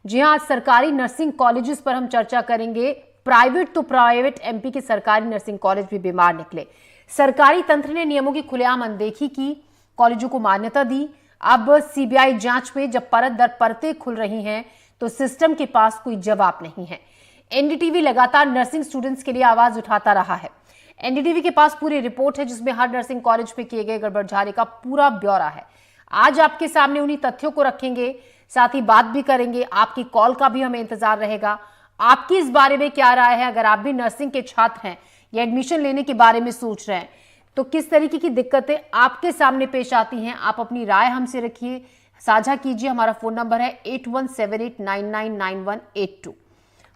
जी हाँ, आज सरकारी नर्सिंग कॉलेजेस पर हम चर्चा करेंगे। प्राइवेट तो प्राइवेट, एमपी के सरकारी नर्सिंग कॉलेज भी बीमार निकले। सरकारी तंत्र ने नियमों की खुलेआम अनदेखी की, कॉलेजों को मान्यता दी। अब सीबीआई जांच में जब परत दर परतें खुल रही हैं तो सिस्टम के पास कोई जवाब नहीं है। एनडीटीवी लगातार नर्सिंग स्टूडेंट्स के लिए आवाज उठाता रहा है। एनडीटीवी के पास पूरी रिपोर्ट है जिसमें हर नर्सिंग कॉलेज में किए गए गड़बड़झाले का पूरा ब्यौरा है। आज आपके सामने उन्हीं तथ्यों को रखेंगे, साथ ही बात भी करेंगे। आपकी कॉल का भी हमें इंतजार रहेगा। आपकी इस बारे में क्या राय है? अगर आप भी नर्सिंग के छात्र हैं या एडमिशन लेने के बारे में सोच रहे हैं तो किस तरीके की दिक्कतें आपके सामने पेश आती हैं, आप अपनी राय हमसे रखिए, साझा कीजिए। हमारा फोन नंबर है 8178999182।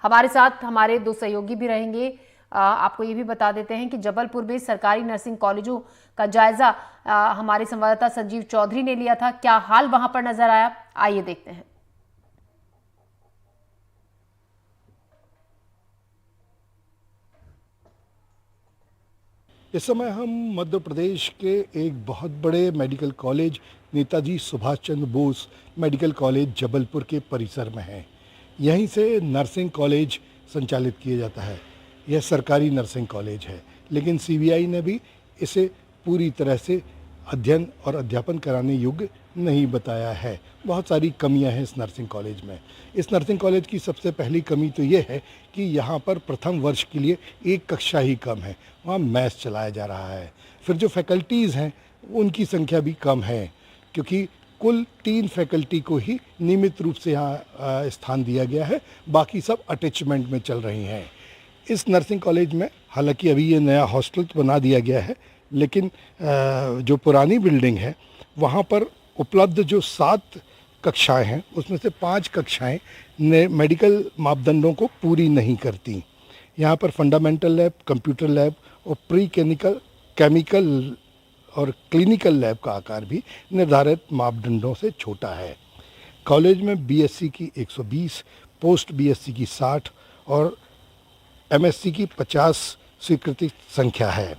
हमारे साथ हमारे दो सहयोगी भी रहेंगे। आपको ये भी बता देते हैं कि जबलपुर में सरकारी नर्सिंग कॉलेजों का जायजा हमारे संवाददाता संजीव चौधरी ने लिया था। क्या हाल वहां पर नजर आया, आइए देखते हैं। इस समय हम मध्य प्रदेश के एक बहुत बड़े medical college Netaji Subhash Chandra Bose medical college Jabalpur के परिसर में हैं। यहीं से नर्सिंग कॉलेज संचालित किया जाता है। यह सरकारी नर्सिंग कॉलेज है, लेकिन सीबीआई ने भी इसे पूरी तरह से अध्ययन और अध्यापन कराने योग्य नहीं बताया है। बहुत सारी कमियां हैं इस नर्सिंग कॉलेज में। इस नर्सिंग कॉलेज की सबसे पहली कमी तो ये है कि यहाँ पर प्रथम वर्ष के लिए एक कक्षा ही कम है, वहाँ मैथ्स चलाया जा रहा है। फिर जो फैकल्टीज़ हैं उनकी संख्या भी कम है, क्योंकि कुल 3 फैकल्टी को ही नियमित रूप से यहाँ स्थान दिया गया है, बाकी सब अटैचमेंट में चल रही हैं। इस नर्सिंग कॉलेज में हालांकि अभी ये नया हॉस्टल तो बना दिया गया है, लेकिन जो पुरानी बिल्डिंग है वहाँ पर उपलब्ध जो 7 कक्षाएं हैं उसमें से 5 कक्षाएं मेडिकल मापदंडों को पूरी नहीं करती। यहाँ पर फंडामेंटल लैब, कंप्यूटर लैब और प्री क्लिनिकल, केमिकल और क्लिनिकल लैब का आकार भी निर्धारित मापदंडों से छोटा है। कॉलेज में बीएससी की 120, पोस्ट बीएससी की 60 और एमएससी की 50 स्वीकृति संख्या है।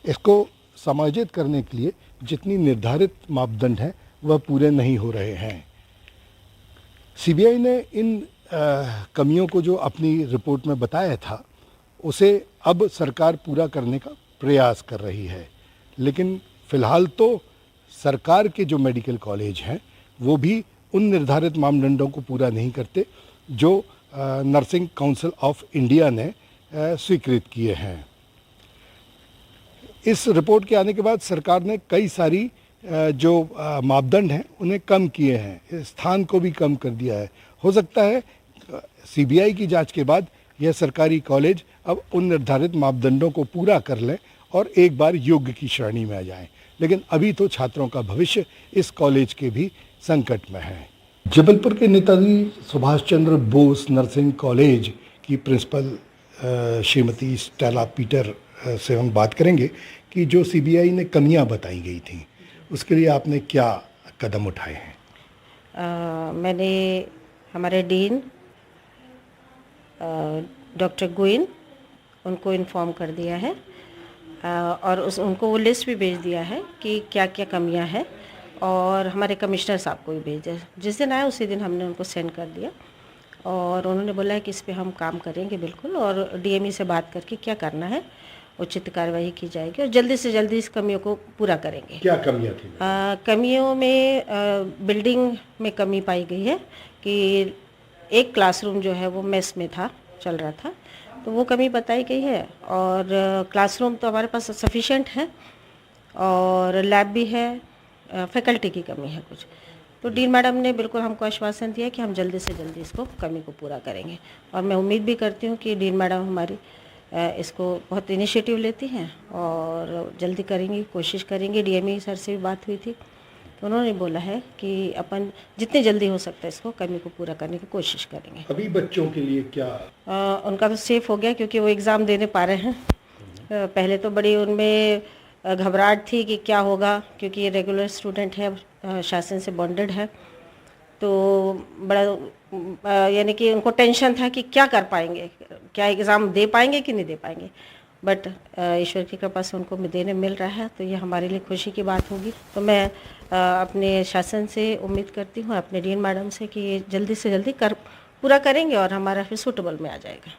इसको समायोजित करने के लिए जितनी निर्धारित मापदंड हैं वह पूरे नहीं हो रहे हैं। सीबीआई ने इन कमियों को जो अपनी रिपोर्ट में बताया था उसे अब सरकार पूरा करने का प्रयास कर रही है, लेकिन फिलहाल तो सरकार के जो मेडिकल कॉलेज हैं वो भी उन निर्धारित मापदंडों को पूरा नहीं करते जो नर्सिंग काउंसिल ऑफ इंडिया ने स्वीकृत किए हैं। इस रिपोर्ट के आने के बाद सरकार ने कई सारी जो मापदंड हैं उन्हें कम किए हैं, स्थान को भी कम कर दिया है। हो सकता है सीबीआई की जांच के बाद यह सरकारी कॉलेज अब उन निर्धारित मापदंडों को पूरा कर लें और एक बार योग्य की श्रेणी में आ जाएं, लेकिन अभी तो छात्रों का भविष्य इस कॉलेज के भी संकट में है। जबलपुर के नेताजी सुभाष चंद्र बोस नर्सिंग कॉलेज की प्रिंसिपल श्रीमती स्टेला पीटर से हम बात करेंगे कि जो सीबीआई ने कमियां बताई गई थी उसके लिए आपने क्या कदम उठाए हैं? मैंने हमारे डीन डॉक्टर गोइन उनको इन्फॉर्म कर दिया है और उनको वो लिस्ट भी भेज दिया है कि क्या क्या कमियां हैं, और हमारे कमिश्नर साहब को भी भेज दिया। जिस दिन आया उसी दिन हमने उनको सेंड कर दिया और उन्होंने बोला है कि इस पे हम काम करेंगे बिल्कुल, और डीएमई से बात करके क्या करना है उचित कार्रवाई की जाएगी और जल्दी से जल्दी इस कमियों को पूरा करेंगे। क्या कमियां थी? कमियों में बिल्डिंग में कमी पाई गई है कि एक क्लासरूम जो है वो मेस में था, चल रहा था, तो वो कमी बताई गई है। और क्लासरूम तो हमारे पास सफिशेंट है और लैब भी है, फैकल्टी की कमी है कुछ। तो डीन मैडम ने बिल्कुल हमको आश्वासन दिया कि हम जल्दी से जल्दी इसको कमी को पूरा करेंगे, और मैं उम्मीद भी करती हूँ कि डीन मैडम हमारी इसको बहुत इनिशिएटिव लेती हैं और जल्दी करेंगी, कोशिश करेंगे। डीएमई सर से भी बात हुई थी तो उन्होंने बोला है कि अपन जितने जल्दी हो सकता है इसको कमी को पूरा करने की कोशिश करेंगे। अभी बच्चों के लिए क्या उनका तो सेफ हो गया क्योंकि वो एग्ज़ाम देने पा रहे हैं। पहले तो बड़ी उनमें घबराहट थी कि क्या होगा, क्योंकि ये रेगुलर स्टूडेंट है, शासन से बॉन्डेड है, तो बड़ा यानी कि उनको टेंशन था कि क्या कर पाएंगे, क्या एग्ज़ाम दे पाएंगे कि नहीं दे पाएंगे। बट ईश्वर की कृपा से उनको देने मिल रहा है, तो ये हमारे लिए खुशी की बात होगी। तो मैं अपने शासन से उम्मीद करती हूँ, अपने डीन मैडम से, कि ये जल्दी से जल्दी पूरा करेंगे और हमारा फिर सूटेबल में आ जाएगा।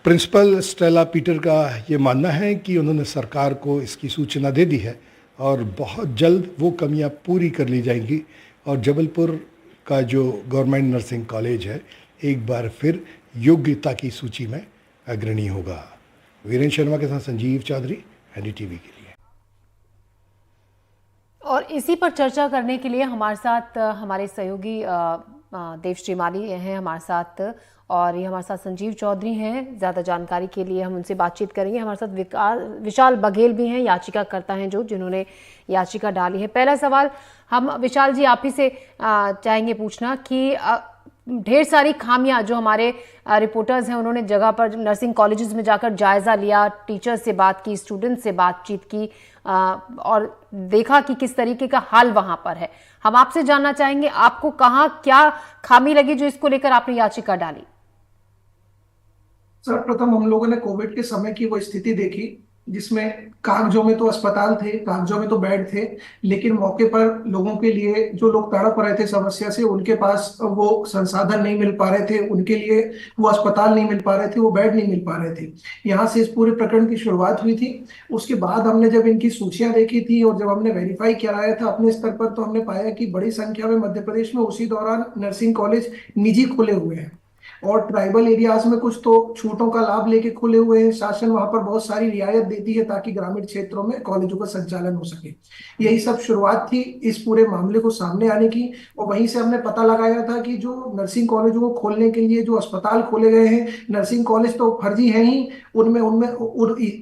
प्रिंसिपल स्टेला पीटर का ये मानना है कि उन्होंने सरकार को इसकी सूचना दे दी है और बहुत जल्द वो कमियां पूरी कर ली जाएंगी और जबलपुर का जो गवर्नमेंट नर्सिंग कॉलेज है एक बार फिर योग्यता की सूची में अग्रणी होगा। वीरेंद्र शर्मा के साथ संजीव चौधरी, एनडीटीवी के लिए। और इसी पर चर्चा करने के लिए हमारे साथ हमारे सहयोगी देव श्रीमाली हैं हमारे साथ, और ये हमारे साथ संजीव चौधरी हैं। ज़्यादा जानकारी के लिए हम उनसे बातचीत करेंगे। हमारे साथ विशाल बघेल भी हैं, याचिकाकर्ता हैं जिन्होंने याचिका डाली है। पहला सवाल हम विशाल जी आप ही से चाहेंगे पूछना कि ढेर सारी खामियां जो हमारे रिपोर्टर्स हैं उन्होंने जगह पर नर्सिंग कॉलेजेस में जाकर जायजा लिया, टीचर्स से बात की, स्टूडेंट्स से बातचीत की और देखा कि किस तरीके का हाल वहां पर है। हम आपसे जानना चाहेंगे आपको कहाँ क्या खामी लगी जो इसको लेकर आपने याचिका डाली? सर्वप्रथम हम लोगों ने कोविड के समय की वो स्थिति देखी जिसमें कागजों में तो अस्पताल थे, कागजों में तो बेड थे, लेकिन मौके पर लोगों के लिए जो लोग तड़प रहे थे समस्या से, उनके पास वो संसाधन नहीं मिल पा रहे थे, उनके लिए वो अस्पताल नहीं मिल पा रहे थे, वो बेड नहीं मिल पा रहे थे। यहाँ से इस पूरे प्रकरण की शुरुआत हुई थी। उसके बाद हमने जब इनकी सूचियां देखी थी और जब हमने वेरीफाई कराया था अपने स्तर पर, तो हमने पाया कि बड़ी संख्या में मध्य प्रदेश में उसी दौरान नर्सिंग कॉलेज निजी खुले हुए हैं और ट्राइबल एरियाज में कुछ तो छूटों का लाभ लेके खुले हुए हैं। शासन वहां पर बहुत सारी रियायत देती है ताकि ग्रामीण क्षेत्रों में कॉलेजों का संचालन हो सके। यही सब शुरुआत थी इस पूरे मामले को सामने आने की, और वहीं से हमने पता लगाया था कि जो नर्सिंग कॉलेजों को खोलने के लिए जो अस्पताल खोले गए हैं, नर्सिंग कॉलेज तो फर्जी है ही, उनमें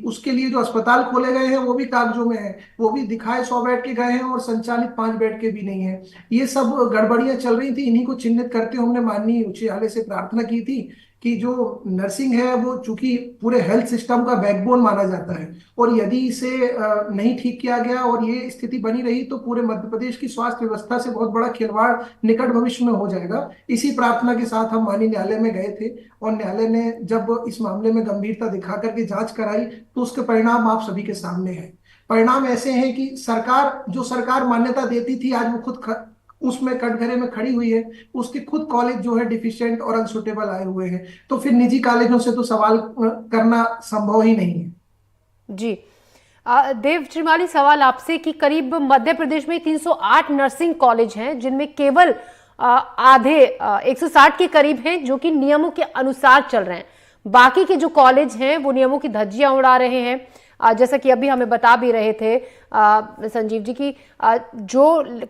उसके लिए जो अस्पताल खोले गए हैं वो भी कागजों में है, वो भी दिखाए 100 बेड के गए हैं और संचालित 5 बेड के भी नहीं है। ये सब गड़बड़ियां चल रही थी। इन्हीं को चिन्हित करते हमने माननीय उच्च न्यायालय से प्रार्थना की थी कि जो नर्सिंग है वो चूंकि पूरे हेल्थ सिस्टम का बैकबोन माना जाता है और यदि इसे नहीं ठीक किया गया और ये स्थिति बनी रही तो पूरे मध्य प्रदेश की स्वास्थ्य व्यवस्था से बहुत बड़ा खिलवाड़ निकट भविष्य में हो जाएगा। इसी प्रार्थना के साथ हम माननीय न्यायालय में गए थे और न्यायालय ने जब इस मामले में गंभीरता दिखा करके जांच कराई तो उसके परिणाम आप सभी के सामने है। परिणाम ऐसे हैं कि सरकार मान्यता देती थी, आज वो खुद उसमें कटघरे में खड़ी हुई है। उसके खुद कॉलेज जो है डिफिशिएंट और अनसुटेबल आए हुए हैं, तो फिर निजी कॉलेजों से तो सवाल करना संभव ही नहीं है। जी देव श्रीमाली, सवाल आपसे कि करीब मध्य प्रदेश में 308 नर्सिंग कॉलेज हैं जिनमें केवल आधे 160 के करीब हैं जो कि नियमों के अनुसार चल रहे हैं। बाकी के जो कॉलेज हैं वो नियमों की धज्जियां उड़ा रहे हैं। जैसा कि अभी हमें बता भी रहे थे संजीव जी की जो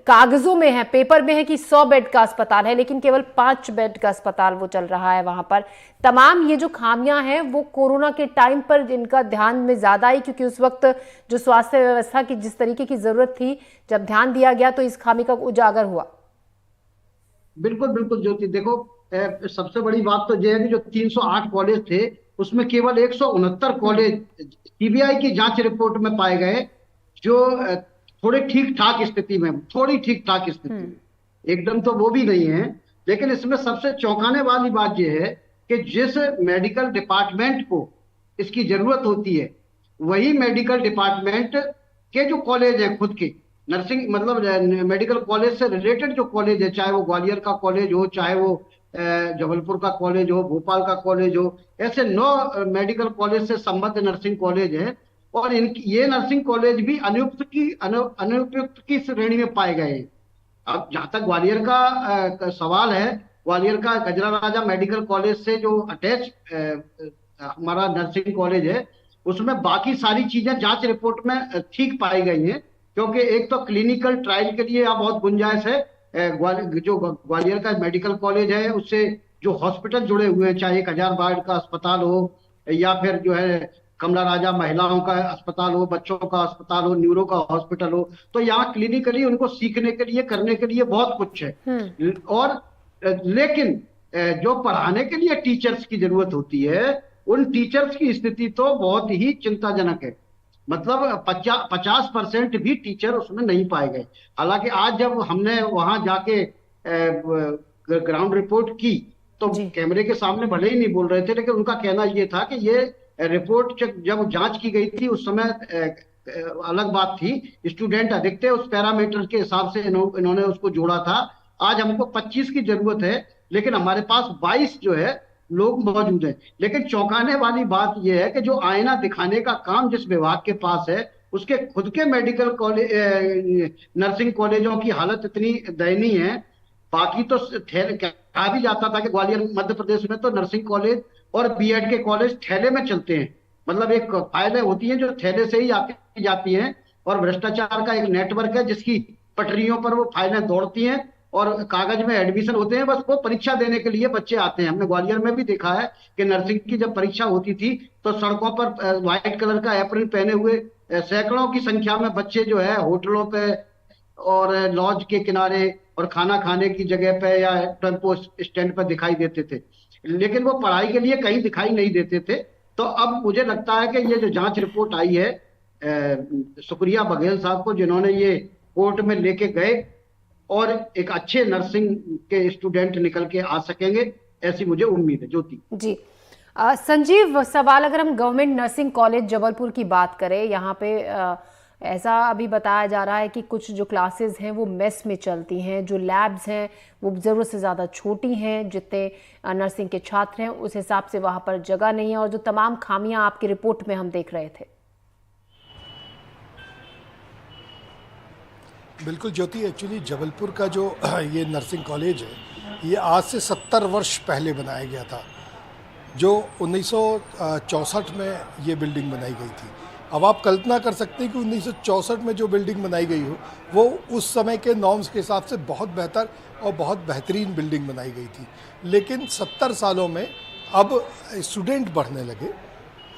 कागजों में है, पेपर में है कि 100 बेड का अस्पताल है, लेकिन केवल 5 बेड का अस्पताल वो चल रहा है वहां पर। तमाम ये जो खामियां हैं वो कोरोना के टाइम पर इनका ध्यान में ज्यादा आई, क्योंकि उस वक्त जो स्वास्थ्य व्यवस्था की जिस तरीके की जरूरत थी, जब ध्यान दिया गया तो इस खामी का उजागर हुआ। बिल्कुल बिल्कुल ज्योति, देखो सबसे बड़ी बात तो यह है कि जो 308 कॉलेज थे उसमें केवल 169 कॉलेज सीबीआई की जांच रिपोर्ट में पाए गए जो थोड़ी ठीक ठाक स्थिति में, एकदम तो वो भी नहीं है। लेकिन इसमें सबसे चौंकाने वाली बात यह है कि जिस मेडिकल डिपार्टमेंट को इसकी जरूरत होती है वही मेडिकल डिपार्टमेंट के जो कॉलेज है खुद के नर्सिंग मतलब मेडिकल कॉलेज से रिलेटेड जो कॉलेज है, चाहे वो ग्वालियर का कॉलेज हो, चाहे वो जबलपुर का कॉलेज हो, भोपाल का कॉलेज हो, ऐसे 9 मेडिकल कॉलेज से संबद्ध नर्सिंग कॉलेज है और ये नर्सिंग कॉलेज भी अनुपयुक्त की श्रेणी में पाए गए हैं। अब जहां तक ग्वालियर का सवाल है, ग्वालियर का गजरा राजा मेडिकल कॉलेज से जो अटैच हमारा नर्सिंग कॉलेज है उसमें बाकी सारी चीजें जांच रिपोर्ट में ठीक पाई गई हैं, क्योंकि एक तो क्लिनिकल ट्रायल के लिए यहाँ बहुत गुंजाइश है। जो ग्वालियर का मेडिकल कॉलेज है उससे जो हॉस्पिटल जुड़े हुए हैं, चाहे 1000 बेड का अस्पताल हो या फिर जो है कमला राजा महिलाओं का अस्पताल हो, बच्चों का अस्पताल हो, न्यूरो का हॉस्पिटल हो, तो यहाँ क्लिनिकली उनको सीखने के लिए करने के लिए बहुत कुछ है। और लेकिन जो पढ़ाने के लिए टीचर्स की जरूरत होती है उन टीचर्स की स्थिति तो बहुत ही चिंताजनक है। मतलब 50% भी टीचर उसमें नहीं पाए गए। हालांकि आज जब हमने वहां जाके ग्राउंड रिपोर्ट की तो कैमरे के सामने भले ही नहीं बोल रहे थे, लेकिन उनका कहना ये था कि ये रिपोर्ट जब जांच की गई थी उस समय अलग बात थी, स्टूडेंट अधिक थे, उस पैरामीटर के हिसाब से इन्होंने उसको जोड़ा था। आज हमको 25 की जरूरत है, लेकिन हमारे पास 22 जो है लोग मौजूद हैं। लेकिन चौंकाने वाली बात यह है कि जो आईना दिखाने का काम जिस विभाग के पास है, उसके खुद के मेडिकल कॉलेज, नर्सिंग कॉलेजों की हालत इतनी दयनीय है। बाकी तो कहा भी जाता था कि ग्वालियर मध्य प्रदेश में तो नर्सिंग कॉलेज और बीएड के कॉलेज थैले में चलते हैं, मतलब एक फाइलें होती हैं जो थैले से ही आती जाती हैं, और भ्रष्टाचार का एक नेटवर्क है जिसकी पटरियों पर वो फाइलें दौड़ती हैं और कागज में एडमिशन होते हैं, बस वो परीक्षा देने के लिए बच्चे आते हैं। हमने ग्वालियर में भी देखा है कि नर्सिंग की जब परीक्षा होती थी तो सड़कों पर व्हाइट कलर का एप्रन पहने हुए सैकड़ों की संख्या में बच्चे जो है होटलों पे और लॉज के किनारे और खाना खाने की जगह पे या टेम्पो स्टैंड पर दिखाई देते थे, लेकिन वो पढ़ाई के लिए कहीं दिखाई नहीं देते थे। तो अब मुझे लगता है कि ये जो जांच रिपोर्ट आई है, शुक्रिया बघेल साहब को जिन्होंने ये कोर्ट में लेके गए और एक अच्छे नर्सिंग के स्टूडेंट निकल के आ सकेंगे, ऐसी मुझे उम्मीद है। ज्योति जी। संजीव, सवाल अगर हम गवर्नमेंट नर्सिंग कॉलेज जबलपुर की बात करें, यहाँ पे ऐसा अभी बताया जा रहा है कि कुछ जो क्लासेस हैं वो मेस में चलती हैं, जो लैब्स हैं वो ज़रूरत से ज़्यादा छोटी हैं, जितने नर्सिंग के छात्र हैं उस हिसाब से वहाँ पर जगह नहीं है, और जो तमाम खामियां आपकी रिपोर्ट में हम देख रहे थे। बिल्कुल ज्योति, एक्चुअली जबलपुर का जो ये नर्सिंग कॉलेज है ये आज से 70 वर्ष पहले बनाया गया था, जो 1964 में ये बिल्डिंग बनाई गई थी। अब आप कल्पना कर सकते हैं कि 1964 में जो बिल्डिंग बनाई गई हो वो उस समय के नॉर्म्स के हिसाब से बहुत बेहतर और बहुत बेहतरीन बिल्डिंग बनाई गई थी। लेकिन 70 सालों में अब स्टूडेंट बढ़ने लगे,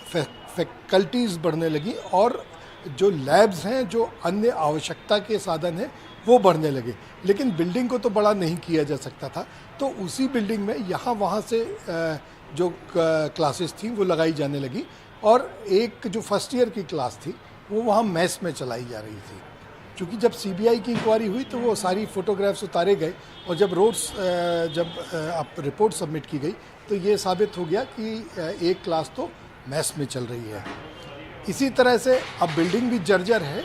फैकल्टीज़ बढ़ने लगी और जो लैब्स हैं, जो अन्य आवश्यकता के साधन हैं वो बढ़ने लगे, लेकिन बिल्डिंग को तो बड़ा नहीं किया जा सकता था। तो उसी बिल्डिंग में यहाँ वहाँ से जो क्लासेस थी वो लगाई जाने लगी, और एक जो फर्स्ट ईयर की क्लास थी वो वहाँ मेस में चलाई जा रही थी। क्योंकि जब सीबीआई की इंक्वायरी हुई तो वो सारी फ़ोटोग्राफ्स उतारे गए, और जब रिपोर्ट सबमिट की गई तो ये साबित हो गया कि एक क्लास तो मेस में चल रही है। इसी तरह से अब बिल्डिंग भी जर्जर है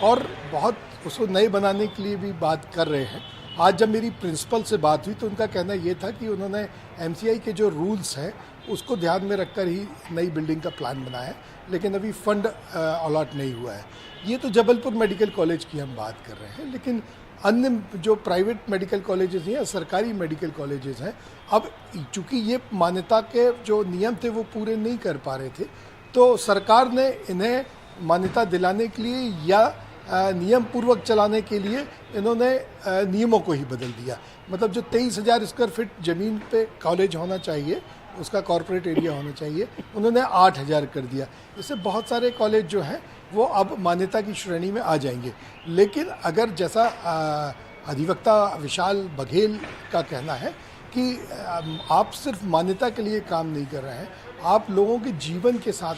और बहुत उसको नए बनाने के लिए भी बात कर रहे हैं। आज जब मेरी प्रिंसिपल से बात हुई तो उनका कहना ये था कि उन्होंने एमसीआई के जो रूल्स हैं उसको ध्यान में रखकर ही नई बिल्डिंग का प्लान बनाया है, लेकिन अभी फंड अलॉट नहीं हुआ है। ये तो जबलपुर मेडिकल कॉलेज की हम बात कर रहे हैं, लेकिन अन्य जो प्राइवेट मेडिकल कॉलेजेस हैं या सरकारी मेडिकल कॉलेजेस हैं, अब चूँकि ये मान्यता के जो नियम थे वो पूरे नहीं कर पा रहे थे, तो सरकार ने इन्हें मान्यता दिलाने के लिए या नियम पूर्वक चलाने के लिए इन्होंने नियमों को ही बदल दिया। मतलब जो 23,000 स्क्वायर फीट ज़मीन पे कॉलेज होना चाहिए, उसका कॉर्पोरेट एरिया होना चाहिए, उन्होंने 8,000 कर दिया। इससे बहुत सारे कॉलेज जो हैं वो अब मान्यता की श्रेणी में आ जाएंगे। लेकिन अगर जैसा अधिवक्ता विशाल बघेल का कहना है कि आप सिर्फ मान्यता के लिए काम नहीं कर रहे हैं, आप लोगों के जीवन के साथ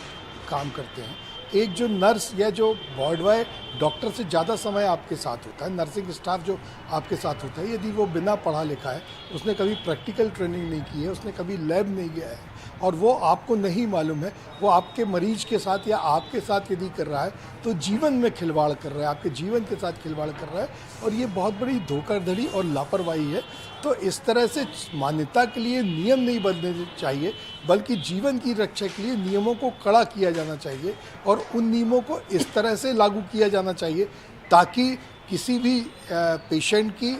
काम करते हैं। एक जो नर्स या जो वार्ड बॉय डॉक्टर से ज़्यादा समय आपके साथ होता है, नर्सिंग स्टाफ जो आपके साथ होता है, यदि वो बिना पढ़ा लिखा है, उसने कभी प्रैक्टिकल ट्रेनिंग नहीं की है, उसने कभी लैब नहीं गया है और वो आपको नहीं मालूम है, वो आपके मरीज के साथ या आपके साथ यदि कर रहा है तो जीवन में खिलवाड़ कर रहा है, आपके जीवन के साथ खिलवाड़ कर रहा है, और ये बहुत बड़ी धोखाधड़ी और लापरवाही है। तो इस तरह से मान्यता के लिए नियम नहीं बदलने चाहिए, बल्कि जीवन की रक्षा के लिए नियमों को कड़ा किया जाना चाहिए, और उन नियमों को इस तरह से लागू किया जाना चाहिए ताकि किसी भी पेशेंट की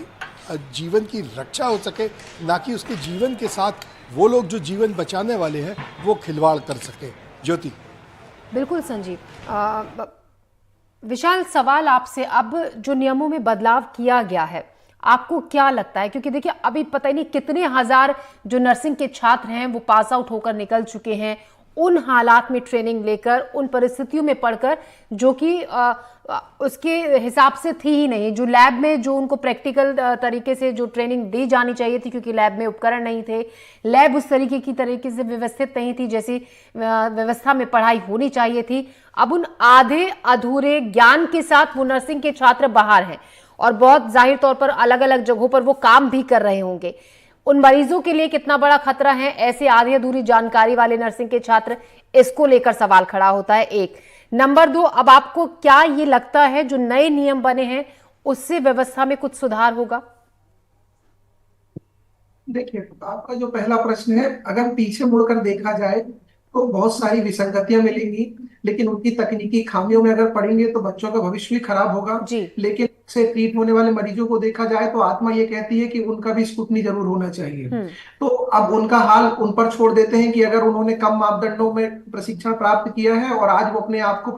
जीवन की रक्षा हो सके, ना कि उसके जीवन के साथ वो लोग जो जीवन बचाने वाले हैं वो खिलवाड़ कर सके। ज्योति। बिल्कुल संजीव। विशाल, सवाल आपसे, अब जो नियमों में बदलाव किया गया है आपको क्या लगता है? क्योंकि देखिए अभी पता ही नहीं कितने हजार जो नर्सिंग के छात्र हैं वो पास आउट होकर निकल चुके हैं, उन हालात में ट्रेनिंग लेकर, उन परिस्थितियों में पढ़कर जो कि उसके हिसाब से थी ही नहीं। जो लैब में जो उनको प्रैक्टिकल तरीके से जो ट्रेनिंग दी जानी चाहिए थी, क्योंकि लैब में उपकरण नहीं थे, लैब उस तरीके से व्यवस्थित नहीं थी जैसी व्यवस्था में पढ़ाई होनी चाहिए थी। अब उन आधे अधूरे ज्ञान के साथ वो नर्सिंग के छात्र बाहर हैं और बहुत जाहिर तौर पर अलग अलग जगहों पर वो काम भी कर रहे होंगे। उन मरीजों के लिए कितना बड़ा खतरा है? ऐसे आधी अधूरी जानकारी वाले नर्सिंग के छात्र, इसको लेकर सवाल खड़ा होता है। एक नंबर 2, अब आपको क्या ये लगता है जो नए नियम बने हैं उससे व्यवस्था में कुछ सुधार होगा? देखिए, आपका जो पहला प्रश्न है, अगर पीछे मुड़कर देखा जाए तो बहुत सारी विसंगतियां मिलेंगी, लेकिन उनकी तकनीकी खामियों में अगर पड़ेंगे तो बच्चों का भविष्य भी खराब होगा। जी। लेकिन से ट्रीट होने वाले मरीजों को देखा जाए तो आत्मा ये कहती है कि उनका भी स्क्रूटनी जरूर होना चाहिए। तो अब उनका हाल उन पर छोड़ देते हैं कि अगर उन्होंने कम मापदंडों में प्रशिक्षण प्राप्त किया है और आज वो अपने आप को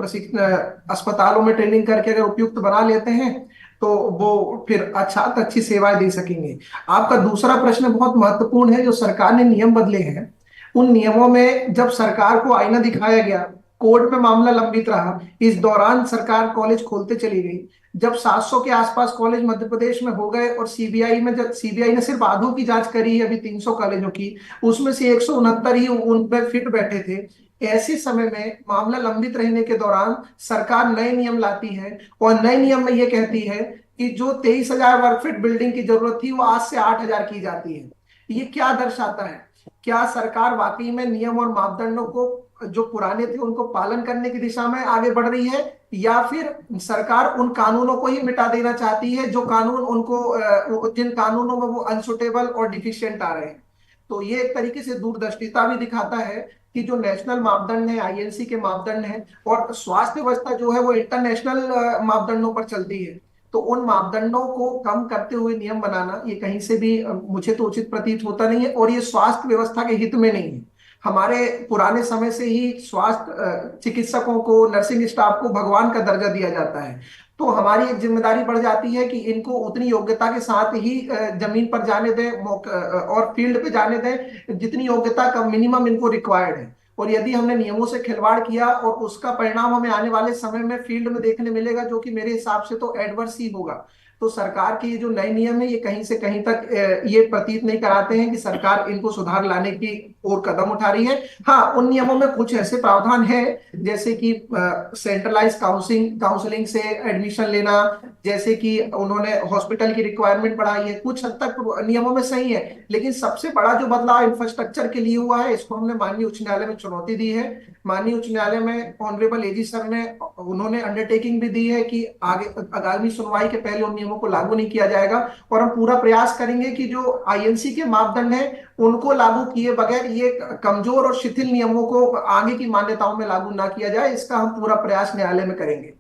अस्पतालों में ट्रेनिंग करके अगर उपयुक्त बना लेते हैं तो वो फिर अच्छी सेवाएं दे सकेंगे। आपका दूसरा प्रश्न बहुत महत्वपूर्ण है। जो सरकार ने नियम बदले हैं, उन नियमों में जब सरकार को आईना दिखाया गया, कोर्ट में मामला लंबित रहा, इस दौरान सरकार कॉलेज खोलते चली गई। जब 700 के आसपास कॉलेज मध्य प्रदेश में हो गए और सीबीआई में, जब सीबीआई ने सिर्फ आधों की जांच करी है अभी 300 कॉलेजों की, उसमें से 169 ही उन पर फिट बैठे थे। ऐसे समय में मामला लंबित रहने के दौरान सरकार नए नियम लाती है और नए नियम में यह कहती है कि जो 23,000 वर्ग फीट बिल्डिंग की जरूरत थी वो आज से 8,000 की जाती है। ये क्या दर्शाता है? क्या सरकार वाकई में नियम और मापदंडों को जो पुराने थे उनको पालन करने की दिशा में आगे बढ़ रही है, या फिर सरकार उन कानूनों को ही मिटा देना चाहती है जो कानून उनको, जिन कानूनों में वो अनसुटेबल और डिफिशिएंट आ रहे हैं? तो ये एक तरीके से दूरदर्शिता भी दिखाता है कि जो नेशनल मापदंड है, आईएनसी के मापदंड है, और स्वास्थ्य व्यवस्था जो है वो इंटरनेशनल मापदंडों पर चलती है। तो उन मापदंडों को कम करते हुए नियम बनाना ये कहीं से भी मुझे तो उचित प्रतीत होता नहीं है, और ये स्वास्थ्य व्यवस्था के हित में नहीं है। हमारे पुराने समय से ही स्वास्थ्य चिकित्सकों को, नर्सिंग स्टाफ को भगवान का दर्जा दिया जाता है। तो हमारी एक जिम्मेदारी बढ़ जाती है कि इनको उतनी योग्यता के साथ ही जमीन पर जाने दें और फील्ड पे जाने दें जितनी योग्यता का मिनिमम इनको रिक्वायर्ड है। और यदि हमने नियमों से खिलवाड़ किया और उसका परिणाम हमें आने वाले समय में फील्ड में देखने मिलेगा, जो कि मेरे हिसाब से तो एडवर्स ही होगा। तो सरकार के ये जो नए नियम है ये कहीं से कहीं तक ये प्रतीत नहीं कराते हैं कि सरकार इनको सुधार लाने की ओर कदम उठा रही है। हाँ, उन नियमों में कुछ ऐसे प्रावधान है जैसे कि सेंट्रलाइज काउंसलिंग से एडमिशन लेना, जैसे कि उन्होंने हॉस्पिटल की रिक्वायरमेंट बढ़ाई है, कुछ हद तक नियमों में सही है। लेकिन सबसे बड़ा जो बदलाव इंफ्रास्ट्रक्चर के लिए हुआ है, इसको हमने माननीय उच्च न्यायालय में चुनौती दी है। माननीय उच्च न्यायालय में ऑनरेबल एजी सर ने उन्होंने अंडरटेकिंग भी दी है कि आगामी सुनवाई के पहले उन नियमों को लागू नहीं किया जाएगा, और हम पूरा प्रयास करेंगे कि जो आईएनसी के मापदंड है उनको लागू किए बगैर ये कमजोर और शिथिल नियमों को आगे की मान्यताओं में लागू ना किया जाए। इसका हम पूरा प्रयास न्यायालय में करेंगे।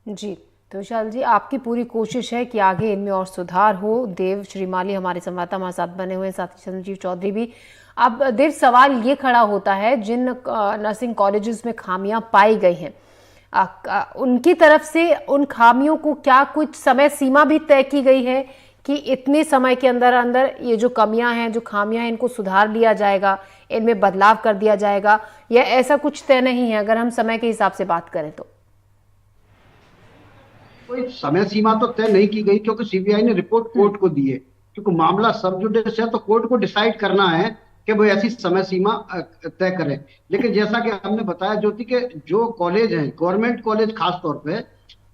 जी, तो विशाल जी, आपकी पूरी कोशिश है कि आगे इनमें और सुधार हो। देव श्रीमाली हमारे संवाददाता हमारे साथ बने हुए हैं, साथ ही संजीव चौधरी भी। अब देव, सवाल ये खड़ा होता है, जिन नर्सिंग कॉलेजेस में खामियां पाई गई हैं उनकी तरफ से उन खामियों को क्या कुछ समय सीमा भी तय की गई है कि इतने समय के अंदर अंदर ये जो कमियां हैं, जो खामियां हैं, इनको सुधार लिया जाएगा, इनमें बदलाव कर दिया जाएगा, या ऐसा कुछ तय नहीं है अगर हम समय के हिसाब से बात करें तो? कोई समय सीमा तो तय नहीं की गई, क्योंकि सीबीआई ने रिपोर्ट कोर्ट को दी है। क्योंकि मामला सब जुडिस है तो कोर्ट को डिसाइड करना है कि वो ऐसी समय सीमा तय करें। लेकिन जैसा कि हमने बताया ज्योति के जो कॉलेज हैं, गवर्नमेंट कॉलेज खास तौर पे,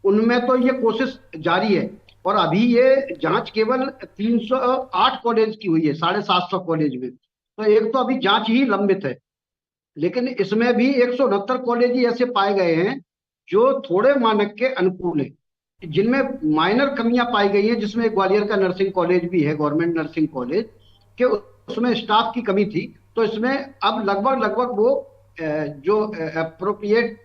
उनमें तो ये कोशिश जारी है। और अभी ये जांच केवल 308 कॉलेज की हुई है 750 कॉलेज में, तो एक तो अभी जांच ही लंबित है। लेकिन इसमें भी 169 कॉलेज ही ऐसे पाए गए हैं जो थोड़े मानक के अनुकूल है, जिनमें माइनर कमियां पाई गई हैं, जिसमें ग्वालियर का नर्सिंग कॉलेज भी है, गवर्नमेंट नर्सिंग कॉलेज के, उसमें स्टाफ की कमी थी। तो इसमें अब लगभग वो जो अप्रोप्रिएट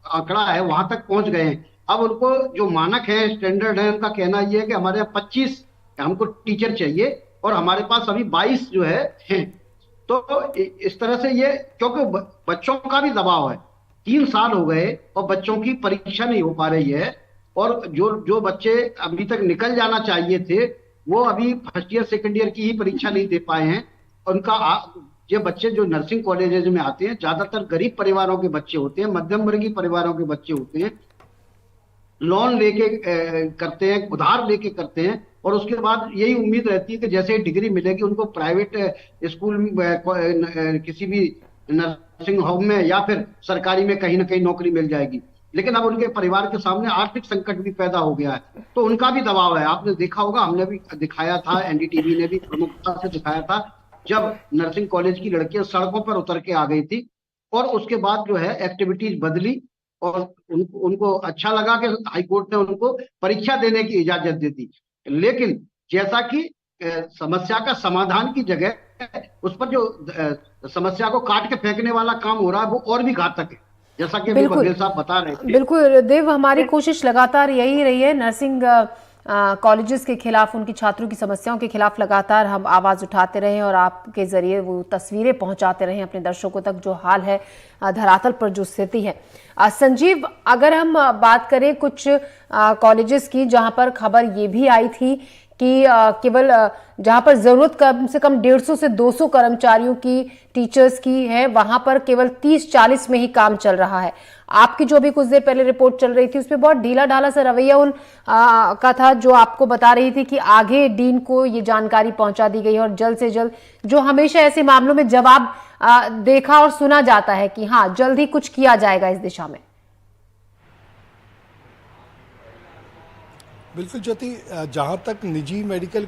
आंकड़ा है वहां तक पहुंच गए हैं। अब उनको जो मानक है, स्टैंडर्ड है, उनका कहना यह है कि हमारे यहाँ 25 हमको टीचर चाहिए और हमारे पास अभी 22 जो है हैं। तो इस तरह से ये, क्योंकि बच्चों का भी दबाव है, 3 साल हो गए और बच्चों की परीक्षा नहीं हो पा रही है, और जो बच्चे अभी तक निकल जाना चाहिए थे वो अभी फर्स्ट ईयर सेकंड ईयर की ही परीक्षा नहीं दे पाए हैं। उनका ये बच्चे जो नर्सिंग कॉलेजेस में आते हैं ज्यादातर गरीब परिवारों के बच्चे होते हैं, मध्यम वर्गीय परिवारों के बच्चे होते हैं, लोन लेके करते हैं, उधार लेके करते हैं, और उसके बाद यही उम्मीद रहती है कि जैसे डिग्री मिलेगी उनको प्राइवेट स्कूल किसी भी नर्सिंग होम में या फिर सरकारी में कहीं ना कहीं नौकरी मिल जाएगी। लेकिन अब उनके परिवार के सामने आर्थिक संकट भी पैदा हो गया है, तो उनका भी दबाव है। आपने देखा होगा, हमने भी दिखाया था, एनडीटीवी ने भी प्रमुखता से दिखाया था, जब नर्सिंग कॉलेज की लड़कियां सड़कों पर उतर के आ गई थी और उसके बाद जो है एक्टिविटीज बदली और उनको अच्छा लगा कि हाईकोर्ट ने उनको परीक्षा देने की इजाजत दे दी। लेकिन जैसा कि समस्या का समाधान की जगह उस पर जो समस्या को काट के फेंकने वाला काम हो रहा है, वो और भी घातक है, जैसा कि अभी बिल्कुल बघेल साहब बता रहे थे। बिल्कुल देव, हमारी कोशिश लगातार यही रही है, नर्सिंग कॉलेजेस के खिलाफ, उनकी छात्रों की समस्याओं के खिलाफ लगातार हम आवाज उठाते रहे और आपके जरिए वो तस्वीरें पहुंचाते रहे अपने दर्शकों तक, जो हाल है धरातल पर जो स्थिति है। संजीव, अगर हम बात करें कुछ कॉलेजेस की जहां पर खबर ये भी आई थी कि केवल जहां पर जरूरत कम से कम 150 से 200 कर्मचारियों की, टीचर्स की है, वहां पर केवल 30-40 में ही काम चल रहा है। आपकी जो भी कुछ देर पहले रिपोर्ट चल रही थी उसमें बहुत ढीला ढाला सा रवैया का था, जो आपको बता रही थी कि आगे डीन को ये जानकारी पहुंचा दी गई है और जल्द से जल्द, जो हमेशा ऐसे मामलों में जवाब देखा और सुना जाता है कि हाँ जल्द ही कुछ किया जाएगा इस दिशा में। बिल्कुल ज्योति, जहाँ तक निजी मेडिकल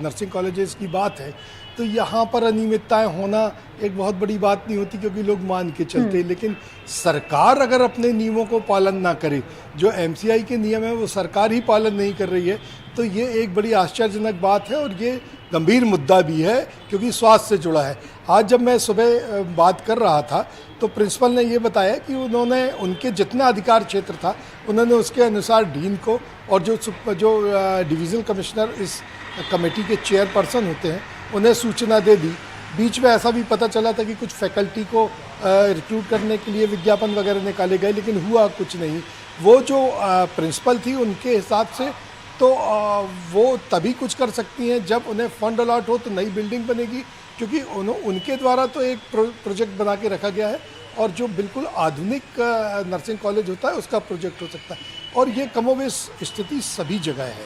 नर्सिंग कॉलेजेस की बात है तो यहाँ पर अनियमितताएं होना एक बहुत बड़ी बात नहीं होती, क्योंकि लोग मान के चलते हैं। लेकिन सरकार अगर अपने नियमों को पालन ना करे, जो एमसीआई के नियम है वो सरकार ही पालन नहीं कर रही है, तो ये एक बड़ी आश्चर्यजनक बात है और ये गंभीर मुद्दा भी है, क्योंकि स्वास्थ्य से जुड़ा है। आज जब मैं सुबह बात कर रहा था तो प्रिंसिपल ने ये बताया कि उन्होंने उनके जितना अधिकार क्षेत्र था उन्होंने उसके अनुसार डीन को और जो डिवीज़नल कमिश्नर इस कमेटी के चेयरपर्सन होते हैं उन्हें सूचना दे दी। बीच में ऐसा भी पता चला था कि कुछ फैकल्टी को रिक्रूट करने के लिए विज्ञापन वगैरह निकाले गए, लेकिन हुआ कुछ नहीं। वो जो प्रिंसिपल थी उनके हिसाब से तो वो तभी कुछ कर सकती हैं जब उन्हें फंड अलॉट हो, तो नई बिल्डिंग बनेगी, क्योंकि उनके द्वारा तो एक प्रोजेक्ट बना के रखा गया है और जो बिल्कुल आधुनिक नर्सिंग कॉलेज होता है उसका प्रोजेक्ट हो सकता है। और ये कमोवेश स्थिति सभी जगह है,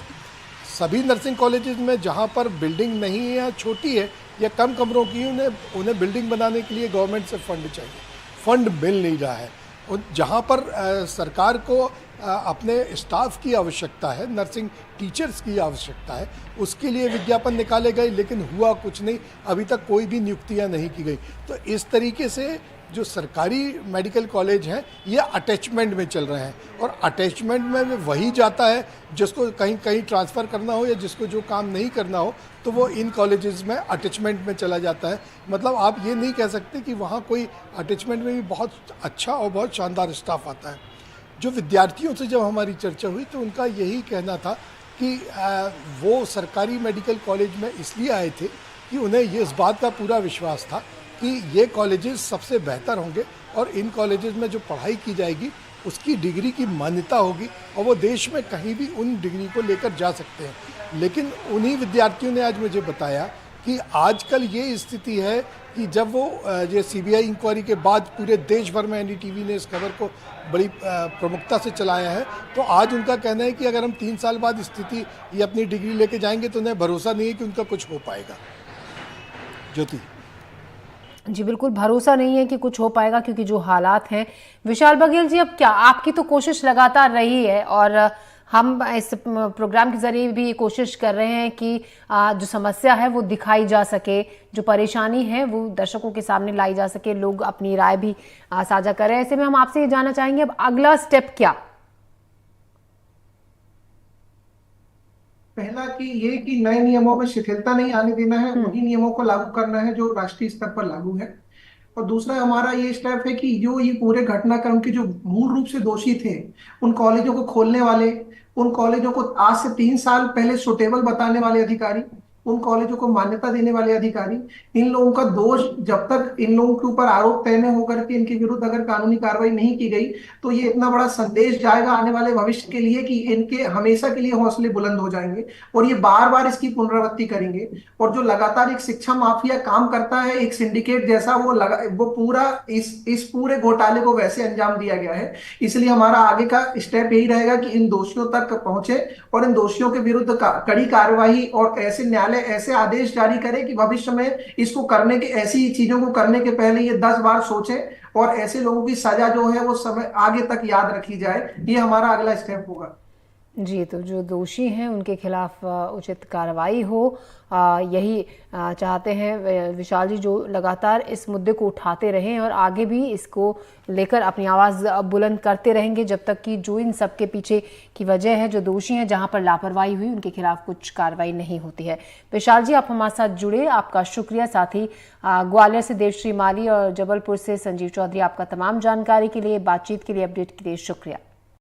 सभी नर्सिंग कॉलेजेस में जहाँ पर बिल्डिंग नहीं है या छोटी है या कम कमरों की, उन्हें बिल्डिंग बनाने के लिए गवर्नमेंट से फंड चाहिए, फंड मिल नहीं रहा है। जहाँ पर सरकार को अपने स्टाफ की आवश्यकता है, नर्सिंग टीचर्स की आवश्यकता है, उसके लिए विज्ञापन निकाले गए, लेकिन हुआ कुछ नहीं, अभी तक कोई भी नियुक्तियां नहीं की गई। तो इस तरीके से जो सरकारी मेडिकल कॉलेज हैं ये अटैचमेंट में चल रहे हैं, और अटैचमेंट में वही जाता है जिसको कहीं कहीं ट्रांसफ़र करना हो या जिसको जो काम नहीं करना हो, तो वो इन कॉलेजेस में अटैचमेंट में चला जाता है। मतलब आप ये नहीं कह सकते कि वहाँ कोई अटैचमेंट में भी बहुत अच्छा और बहुत शानदार स्टाफ आता है। जो विद्यार्थियों से जब हमारी चर्चा हुई तो उनका यही कहना था कि वो सरकारी मेडिकल कॉलेज में इसलिए आए थे कि उन्हें ये इस बात का पूरा विश्वास था कि ये कॉलेजेस सबसे बेहतर होंगे और इन कॉलेजेस में जो पढ़ाई की जाएगी उसकी डिग्री की मान्यता होगी और वो देश में कहीं भी उन डिग्री को लेकर जा सकते हैं। लेकिन उन्हीं विद्यार्थियों ने आज मुझे बताया कि आजकल ये स्थिति है कि जब वो ये सीबीआई इंक्वायरी के बाद पूरे देश भर में एनडीटीवी ने इस खबर को बड़ी प्रमुखता से चलाया है, तो आज उनका कहना है कि अगर हम 3 साल बाद स्थिति ये अपनी डिग्री लेके जाएंगे तो उन्हें भरोसा नहीं है कि उनका कुछ हो पाएगा। ज्योति जी बिल्कुल भरोसा नहीं है कि कुछ हो पाएगा, क्योंकि जो हालात हैं। विशाल बघेल जी, अब क्या आपकी तो कोशिश लगातार रही है और हम इस प्रोग्राम के जरिए भी ये कोशिश कर रहे हैं कि जो समस्या है वो दिखाई जा सके, जो परेशानी है वो दर्शकों के सामने लाई जा सके, लोग अपनी राय भी साझा करें। ऐसे में हम आपसे ये जानना चाहेंगे अब अगला स्टेप क्या? पहला कि ये कि नए नियमों में शिथिलता नहीं आने देना है, वही नियमों को लागू करना है जो राष्ट्रीय स्तर पर लागू है। और दूसरा हमारा ये स्टेप है कि जो ये पूरे घटनाक्रम के जो मूल रूप से दोषी थे, उन कॉलेजों को खोलने वाले, उन कॉलेजों को आज से 3 साल पहले सुटेबल बताने वाले अधिकारी, उन कॉलेजों को मान्यता देने वाले अधिकारी, इन लोगों का दोष जब तक इन लोगों के ऊपर आरोप तय न होकर के इनके विरुद्ध अगर कानूनी कार्रवाई नहीं की गई, तो ये इतना बड़ा संदेश जाएगा आने वाले भविष्य के लिए कि इनके हमेशा के लिए हौसले बुलंद हो जाएंगे और ये बार बार इसकी पुनरावृत्ति करेंगे। और जो लगातार एक शिक्षा माफिया काम करता है, एक सिंडिकेट जैसा, वो पूरा इस पूरे घोटाले को वैसे अंजाम दिया गया है। इसलिए हमारा आगे का स्टेप यही रहेगा कि इन दोषियों तक पहुंचे और इन दोषियों के विरुद्ध कड़ी कार्रवाई और ऐसे न्यायालय न्यायालय ऐसे आदेश जारी करे कि भविष्य में इसको करने के, ऐसी चीजों को करने के पहले ये 10 बार सोचे और ऐसे लोगों की सजा जो है वो समय आगे तक याद रखी जाए। ये हमारा अगला स्टेप होगा। जी, तो जो दोषी हैं उनके खिलाफ उचित कार्रवाई हो, यही चाहते हैं विशाल जी, जो लगातार इस मुद्दे को उठाते रहें और आगे भी इसको लेकर अपनी आवाज़ बुलंद करते रहेंगे जब तक कि जो इन सब के पीछे की वजह है, जो दोषी हैं, जहां पर लापरवाही हुई उनके खिलाफ कुछ कार्रवाई नहीं होती है। विशाल जी, आप हमारे साथ जुड़े, आपका शुक्रिया। साथ ही ग्वालियर से देवश्री माली और जबलपुर से संजीव चौधरी, आपका तमाम जानकारी के लिए, बातचीत के लिए, अपडेट के लिए शुक्रिया।